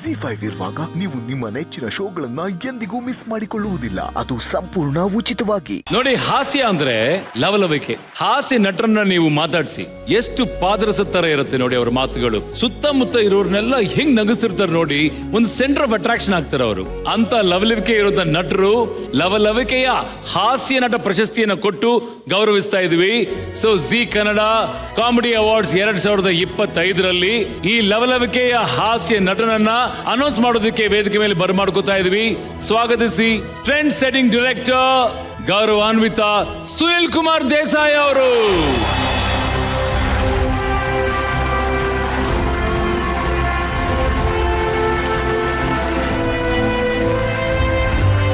ZEE5 ಇರುವಾಗ ನೀವು ನಿಮ್ಮ ನೆಚ್ಚಿನ ಶೋಗಳನ್ನ ಎಂದಿಗೂ ಮಿಸ್ ಮಾಡಿಕೊಳ್ಳುವುದಿಲ್ಲ. ಅದು ಸಂಪೂರ್ಣ ಉಚಿತವಾಗಿ. ನೋಡಿ, ಹಾಸ್ಯ ಅಂದ್ರೆ ಲವಲವಿಕೆ. ಹಾಸ್ಯ ನಟರನ್ನ ನೀವು ಮಾತಾಡಿಸಿ ಎಷ್ಟು ಪಾದರಸತ್ತರ ಇರುತ್ತೆ ನೋಡಿ ಅವರ ಮಾತುಗಳು. ಸುತ್ತಮುತ್ತ ಇರೋರ್ನೆಲ್ಲ ಹೆಂಗ್ ನಗಿಸಿರ್ತಾರೆ ನೋಡಿ, ಒಂದು ಸೆಂಟರ್ ಆಫ್ ಅಟ್ರಾಕ್ಷನ್ ಆಗ್ತಾರೆ ಅವರು. ಅಂತ ಲವಲವಿಕೆ ಇರೋದ ನಟರು ಲವಲವಿಕೆಯ ಹಾಸ್ಯ ನಟ ಪ್ರಶಸ್ತಿಯನ್ನ ಕೊಟ್ಟು ಗೌರವಿಸ್ತಾ ಇದೀವಿ. So Zee Kannada comedy awards 2025ರಲ್ಲಿ ಈ ಲವಲವಿಕೆಯ ಹಾಸ್ಯ ನಟನನ್ನ ಅನೌನ್ಸ್ ಮಾಡೋದಕ್ಕೆ ವೇದಿಕೆ ಮೇಲೆ ಬರಮಾಡ್ಕೋತಾ ಇದೀವಿ. ಸ್ವಾಗತಿಸಿ ಟ್ರೆಂಡ್ ಸೆಟ್ಟಿಂಗ್ ಡೈರೆಕ್ಟರ್ ಗೌರವಾನ್ವಿತ ಸುನಿಲ್ ಕುಮಾರ್ ದೇಸಾಯಿ ಅವರು.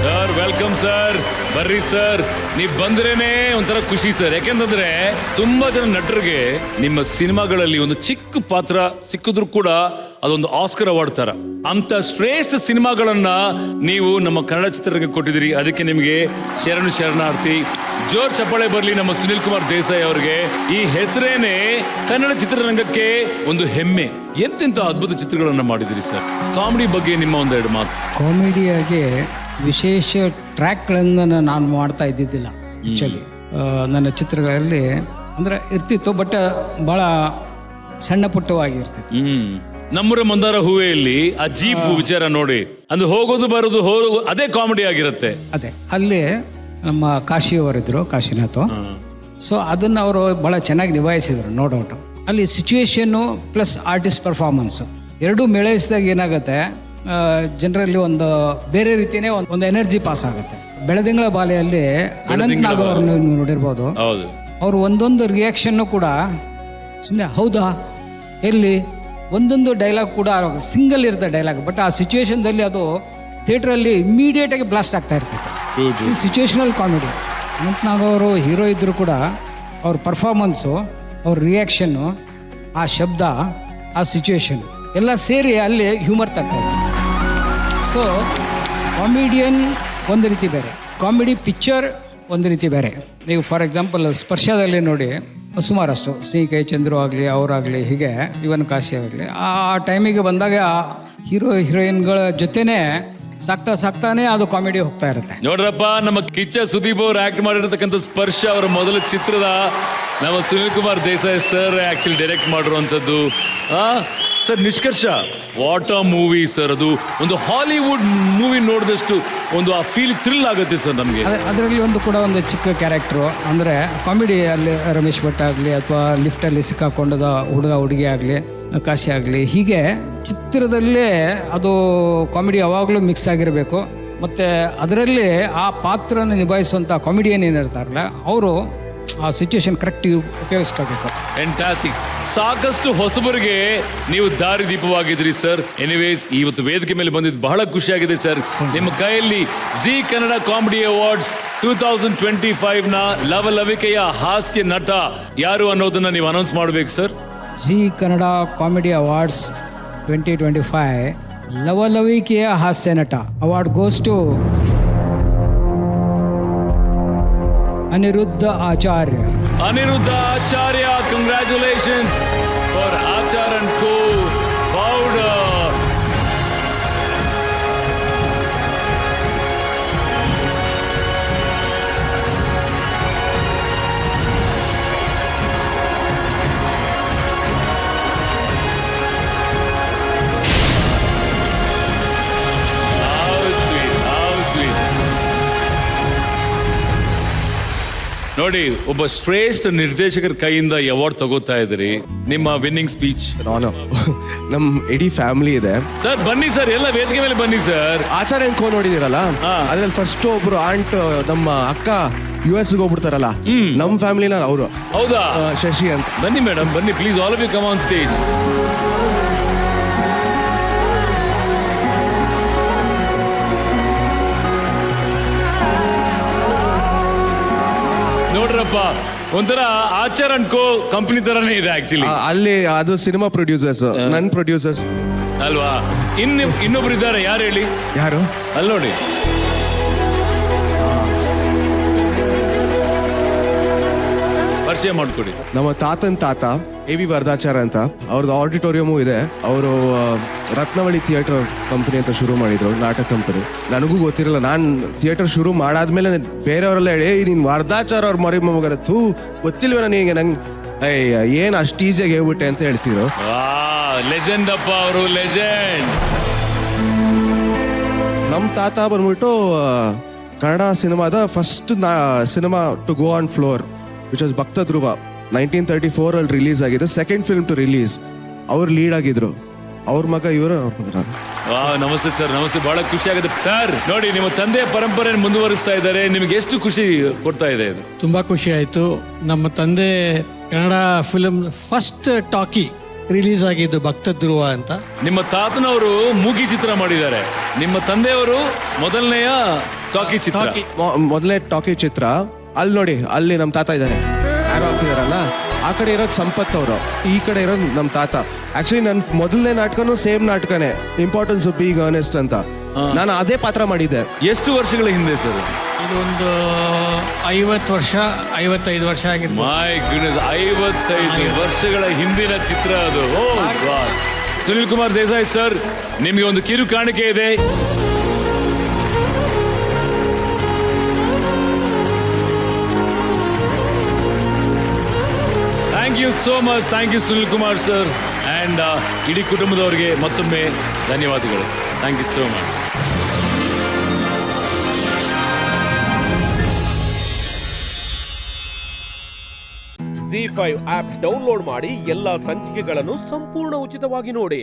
ಸರ್ ವೆಲ್ಕಮ್ ಸರ್, ಬರ್ರಿ ಸರ್. ನೀವ್ ಬಂದ್ರೇನೆ ಒಂಥರ ಖುಷಿ ಸರ್. ಯಾಕೆಂತಂದ್ರೆ ತುಂಬಾ ಜನ ನಟರಿಗೆ ನಿಮ್ಮ ಸಿನಿಮಾಗಳಲ್ಲಿ ಒಂದು ಚಿಕ್ಕ ಪಾತ್ರ ಸಿಕ್ಕಿದ್ರು ಕೂಡ ಅದೊಂದು ಆಸ್ಕರ್ ಅವಾರ್ಡ್ ತರ. ಅಂತ ಶ್ರೇಷ್ಠ ಸಿನಿಮಾಗಳನ್ನ ನೀವು ನಮ್ಮ ಕನ್ನಡ ಚಿತ್ರರಂಗಕ್ಕೆ ಕೊಟ್ಟಿದ್ದೀರಿ. ಅದಕ್ಕೆ ನಿಮಗೆ ಶರಣಾರ್ಥಿ. ಜೋರ್ ಚಪ್ಪಾಳೆ ಬರ್ಲಿ ನಮ್ಮ ಸುನಿಲ್ ಕುಮಾರ್ ದೇಸಾಯಿ ಅವರಿಗೆ. ಈ ಹೆಸರೇನೆ ಕನ್ನಡ ಚಿತ್ರರಂಗಕ್ಕೆ ಒಂದು ಹೆಮ್ಮೆ. ಎಂತೆಂತ ಅದ್ಭುತ ಚಿತ್ರಗಳನ್ನ ಮಾಡಿದಿರಿ ಸರ್. ಕಾಮಿಡಿ ಬಗ್ಗೆ ನಿಮ್ಮ ಒಂದೆರಡು ಮಾತು. ಕಾಮಿಡಿಯಾಗಿ ವಿಶೇಷ ಟ್ರ್ಯಾಕ್ಗಳನ್ನು ನಾನು ಮಾಡ್ತಾ ಇದ್ದಿದ್ದಿಲ್ಲ ಆ್ಯಕ್ಚುಲಿ. ನನ್ನ ಚಿತ್ರಗಳಲ್ಲಿ ಅಂದರೆ ಇರ್ತಿತ್ತು, ಬಟ್ ಭಾಳ ಸಣ್ಣ ಪುಟ್ಟವಾಗಿರ್ತಿತ್ತು. ನಮ್ಮೂರ ಮಂದಾರ ಹೂವೆಯಲ್ಲಿ ಆ ಜೀಪ್ ವಿಚಾರ ನೋಡಿ, ಅಂದ್ರೆ ಹೋಗೋದು ಬರೋದು ಅದೇ ಕಾಮಿಡಿ ಆಗಿರುತ್ತೆ. ಅದೇ ಅಲ್ಲಿ ನಮ್ಮ ಕಾಶಿಯವರಿದ್ರು, ಕಾಶಿನಾಥ್. ಸೊ ಅದನ್ನು ಅವರು ಭಾಳ ಚೆನ್ನಾಗಿ ನಿಭಾಯಿಸಿದ್ರು, ನೋ ಡೌಟ್. ಅಲ್ಲಿ ಸಿಚುವೇಶನ್ನು ಪ್ಲಸ್ ಆರ್ಟಿಸ್ಟ್ ಪರ್ಫಾರ್ಮೆನ್ಸು ಎರಡೂ ಮೇಳೈಸಿದಾಗ ಏನಾಗುತ್ತೆ, ಜನರಲ್ಲಿ ಒಂದು ಬೇರೆ ರೀತಿಯೇ ಒಂದು ಎನರ್ಜಿ ಪಾಸ್ ಆಗುತ್ತೆ. ಬೆಳದಿಂಗಳ ಬಾಲೆಯಲ್ಲಿ ಅನಂತ್ ನಾಗ್ ಅವ್ರನ್ನ ನೋಡಿರ್ಬೋದು. ಅವರು ಒಂದೊಂದು ರಿಯಾಕ್ಷನ್ನು ಕೂಡ ಸುಮ್ಮನೆ ಹೌದಾ ಎಲ್ಲಿ ಒಂದೊಂದು ಡೈಲಾಗ್ ಕೂಡ ಸಿಂಗಲ್ ಇರುತ್ತೆ ಡೈಲಾಗ್, ಬಟ್ ಆ ಸಿಚುವೇಶನ್ದಲ್ಲಿ ಅದು ಥಿಯೇಟ್ರಲ್ಲಿ ಇಮಿಡಿಯೇಟ್ ಆಗಿ ಬ್ಲಾಸ್ಟ್ ಆಗ್ತಾ ಇರ್ತೈತೆ. Situational comedy. ಅನಂತ್ ನಾಗ್ ಅವರು ಹೀರೋ ಇದ್ರು ಕೂಡ ಅವ್ರ ಪರ್ಫಾರ್ಮೆನ್ಸು, ಅವ್ರ ರಿಯಾಕ್ಷನ್ನು, ಆ ಶಬ್ದ, ಆ ಸಿಚುವೇಶನ್ ಎಲ್ಲ ಸೇರಿ ಅಲ್ಲಿ ಹ್ಯೂಮರ್ ತರ್ತಾರೆ. ಸೊ ಕಾಮಿಡಿಯನ್ ಒಂದು ರೀತಿ ಬೇರೆ, ಕಾಮಿಡಿ ಪಿಕ್ಚರ್ ಒಂದು ರೀತಿ ಬೇರೆ. ನೀವು ಫಾರ್ ಎಕ್ಸಾಂಪಲ್ ಸ್ಪರ್ಶದಲ್ಲಿ ನೋಡಿ, ಸುಮಾರಷ್ಟು ಸಿ ಕೈ ಚಂದ್ರು ಆಗಲಿ, ಅವರಾಗಲಿ, ಹೀಗೆ ಇವನ್ ಕಾಶಿ ಆಗಲಿ, ಆ ಟೈಮಿಗೆ ಬಂದಾಗ ಹೀರೋ ಹೀರೋಯಿನ್ಗಳ ಜೊತೆನೇ ಸಾಕ್ತಾನೆ ಅದು ಕಾಮಿಡಿ ಹೋಗ್ತಾ ಇರುತ್ತೆ. ನೋಡ್ರಪ್ಪ, ನಮ್ಮ ಕಿಚ್ಚ ಸುದೀಪ್ ಅವರು ಆಕ್ಟ್ ಮಾಡಿರ್ತಕ್ಕಂಥ ಸ್ಪರ್ಶ ಅವರ ಮೊದಲ ಚಿತ್ರದ ನಮ್ಮ Sunil Kumar Desai sir actually direct ಮಾಡಿರುವಂಥದ್ದು. ಸರ್ ನಿಷ್ಕರ್ಷ, ವಾಟ್ ಆ ಮೂವಿ ಸರ್. ಅದು ಒಂದು ಹಾಲಿವುಡ್ ಮೂವಿ ನೋಡಿದಷ್ಟು ಒಂದು ಆ ಫೀಲ್ ಥ್ರಿಲ್ ಆಗುತ್ತೆ ಸರ್ ನಮಗೆ. ಅದರಲ್ಲಿ ಒಂದು ಚಿಕ್ಕ ಕ್ಯಾರೆಕ್ಟ್ರು ಅಂದರೆ ಕಾಮಿಡಿ. ಅಲ್ಲಿ ರಮೇಶ್ ಭಟ್ ಆಗಲಿ ಅಥವಾ ಲಿಫ್ಟಲ್ಲಿ ಸಿಕ್ಕಾಕೊಂಡದ ಹುಡುಗ ಹುಡುಗಿ ಆಗಲಿ, ಕಾಶಿ ಆಗಲಿ, ಹೀಗೆ ಚಿತ್ರದಲ್ಲೇ ಅದು ಕಾಮಿಡಿ ಯಾವಾಗಲೂ ಮಿಕ್ಸ್ ಆಗಿರಬೇಕು. ಮತ್ತು ಅದರಲ್ಲಿ ಆ ಪಾತ್ರನ ನಿಭಾಯಿಸುವಂಥ ಕಾಮಿಡಿಯನ್ ಏನಿರ್ತಾರಲ್ಲ, ಅವರು ಆ ಸಿಚುವೇಶನ್ ಕರೆಕ್ಟ್ ಉಪಯೋಗಿಸ್ಕೋಬೇಕು. ಫ್ಯಾಂಟಾಸ್ಟಿಕ್. ಸಾಕಷ್ಟು ಹೊಸಬರಿಗೆ ನೀವು ದಾರಿದೀಪವಾಗಿದ್ರಿ ಸರ್. ಎನಿವೇಸ್, ಇವತ್ತು ವೇದಿಕೆ ಮೇಲೆ ಬಂದಿದ್ದು ಬಹಳ ಖುಷಿಯಾಗಿದೆ ಸರ್. ನಿಮ್ಮ ಕೈಯಲ್ಲಿ ಜಿ ಕನ್ನಡ ಕಾಮಿಡಿ ಅವಾರ್ಡ್ಸ್ 2025ನ ಲವಲವಿಕೆಯ ಹಾಸ್ಯ ನಟ ಯಾರು ಅನ್ನೋದನ್ನ ನೀವು ಅನೌನ್ಸ್ ಮಾಡಬೇಕು sir. Zee Kannada comedy awards 2025 ಲವಲವಿಕೆಯ ಹಾಸ್ಯ ನಟ award goes to Aniruddha Acharya. Congratulations for Achar and co powder. ನೋಡಿ, ಒಬ್ಬ ಶ್ರೇಷ್ಠ ನಿರ್ದೇಶಕರ ಕೈಯಿಂದ ಅವಾರ್ಡ್ ತಗೋತಾ ಇದ್ರಿ. ನಿಮ್ಮ ವಿನ್ನಿಂಗ್ ಸ್ಪೀಚ್. ನಮ್ ಇಡೀ ಫ್ಯಾಮಿಲಿ ಇದೆ ಸರ್. ಬನ್ನಿ ಸರ್, ಎಲ್ಲ ವೇದಿಕೆ ಮೇಲೆ ಬನ್ನಿ ಸರ್. ಆಚಾರ್ಯ ಕೋ ನೋಡಿದಿರಲ್ಲ, ಅದ್ರಲ್ಲಿ ಫಸ್ಟ್ ಒಬ್ರು ಆಂಟ್ ನಮ್ಮ ಅಕ್ಕ US ಹೋಗ್ಬಿಡ್ತಾರಲ್ಲ, ನಮ್ ಫ್ಯಾಮಿಲಿನ ಅವರು. ಹೌದಾ? ಶಶಿ ಅಂತ. ಬನ್ನಿ ಮೇಡಮ್, ಬನ್ನಿ please, all of you come on stage. ನೋಡ್ರಪ್ಪ, ಒಂಥರ ಆಚಾರ್ ಅಂಡ್ ಕೋ ಕಂಪನಿ ತರನೇ ಇದೆ ಆಕ್ಚುಲಿ. ಅಲ್ಲಿ ಅದು ಸಿನಿಮಾ ಪ್ರೊಡ್ಯೂಸರ್ಸ್, ನನ್ ಪ್ರೊಡ್ಯೂಸರ್ಸ್ ಅಲ್ವಾ? ಇನ್ನೊಬ್ರು ಇದ್ದಾರೆ, ಯಾರು ಹೇಳಿ? ಯಾರು? ಅಲ್ಲಿ ನೋಡಿ, ಪರಿಚಯ ಮಾಡ್ಕೊಡಿ. ನಮ್ಮ ತಾತನ್ ತಾತ AV ವರದಾಚಾರ ಅಂತ, ಅವ್ರದ್ದು ಆಡಿಟೋರಿಯಮು ಇದೆ. ಅವರು ರತ್ನವಳಿ ಥಿಯೇಟರ್ ಕಂಪನಿ ಅಂತ ಶುರು ಮಾಡಿದ್ರು, ನಾಟಕ ಕಂಪನಿ. ನನಗೂ ಗೊತ್ತಿರಲಿಲ್ಲ. ನಾನು ಥಿಯೇಟರ್ ಶುರು ಮಾಡಾದ್ಮೇಲೆ ಬೇರೆಯವರೆಲ್ಲ ಹೇಳಿ ನೀನು ವರದಾಚಾರ ಅವ್ರ ಮರಿ ಮಗನ ಗೊತ್ತಿಲ್ವೇ ನನಗೆ, ನಂಗೆ ಏನು ಅಷ್ಟು ಈಸಿಯಾಗಿ ಹೇಳ್ಬಿಟ್ಟೆ ಅಂತ ಹೇಳ್ತಿದ್ರು. ಲೆಜೆಂಡ್ ಅಪ್ಪ ಅವರು, ಲೆಜೆಂಡ್. ನಮ್ಮ ತಾತ ಬಂದ್ಬಿಟ್ಟು ಕನ್ನಡ ಸಿನಿಮಾದ first cinema to go on floor which was Bhakta Dhruva, 1934 ಅಲ್ಲಿ ರಿಲೀಸ್ ಆಗಿದೆ. Second film to release. ಅವ್ರು ಲೀಡ್ ಆಗಿದ್ರು. ಅವ್ರ ಮಗ ಇವರು. ನಮಸ್ತೆ ಸರ್, ನಮಸ್ತೆ. ಬಹಳ ಖುಷಿ ಆಗುತ್ತೆ ಸರ್. ನೋಡಿ, ನಿಮ್ಮ ತಂದೆಯ ಪರಂಪರೆ ಮುಂದುವರಿಸ್ತಾ ಇದ್ದಾರೆ. ನಿಮ್ಗೆ ಎಷ್ಟು ಖುಷಿ ಕೊಡ್ತಾ ಇದೆ ಇದು? ತುಂಬಾ ಖುಷಿ ಆಯ್ತು. ನಮ್ಮ ತಂದೆ ಕನ್ನಡ ಫಿಲ್ಮ್ ಫಸ್ಟ್ ಟಾಕಿ ರಿಲೀಸ್ ಆಗಿದ್ದು ಭಕ್ತ ಧ್ರುವ ಅಂತ. ನಿಮ್ಮ ತಾತನವರು ಮೂಗಿ ಚಿತ್ರ ಮಾಡಿದ್ದಾರೆ, ನಿಮ್ಮ ತಂದೆಯವರು ಮೊದಲನೆಯ ಟಾಕಿ ಚಿತ್ರ. ಮೊದಲನೇ ಟಾಕಿ ಚಿತ್ರ. ಅಲ್ಲಿ ನೋಡಿ, ಅಲ್ಲಿ ನಮ್ಮ ತಾತ ಇದ್ದಾರೆ, ಯಾರು ಹಾಕಿದಾರಲ್ಲ. ಆ ಕಡೆ ಇರೋದು ಸಂಪತ್ ಅವರು, ಈ ಕಡೆ ಇರೋದು ನಮ್ಮ ತಾತ. ಆಕ್ಚುಲಿ ನನ್ನ ಮೊದಲನೇ ನಾಟಕನೂ ಸೇಮ್ ನಾಟಕನೇ, ಇಂಪಾರ್ಟೆನ್ಸ್ ಆಫ್ ಬೀಯಿಂಗ್ ಅರ್ನೆಸ್ಟ್ ಅಂತ. ನಾನು ಅದೇ ಪಾತ್ರ ಮಾಡಿದ್ದೆ. ಎಷ್ಟು ವರ್ಷಗಳ ಹಿಂದೆ ಸರ್? ಇದೊಂದು 50 ವರ್ಷ 55 ವರ್ಷ ಆಗಿದೆ. ಮೈ ಗುಡ್ನೆಸ್, 55 ವರ್ಷಗಳ ಹಿಂದಿನ ಚಿತ್ರ ಅದು. Oh god. Sunil Kumar Desai sir, ನಿಮಗೆ ಒಂದು ಕಿರು ಕಾಣಿಕೆ ಇದೆ. Thank you so much. Thank you Sunil Kumar sir. And ಇಡೀ ಕುಟುಂಬದವರಿಗೆ ಮತ್ತೊಮ್ಮೆ ಧನ್ಯವಾದಗಳು. Thank you so much. ZEE5 app download ಮಾಡಿ ಎಲ್ಲಾ ಸಂಚಿಕೆಗಳನ್ನು ಸಂಪೂರ್ಣ ಉಚಿತವಾಗಿ ನೋಡಿ.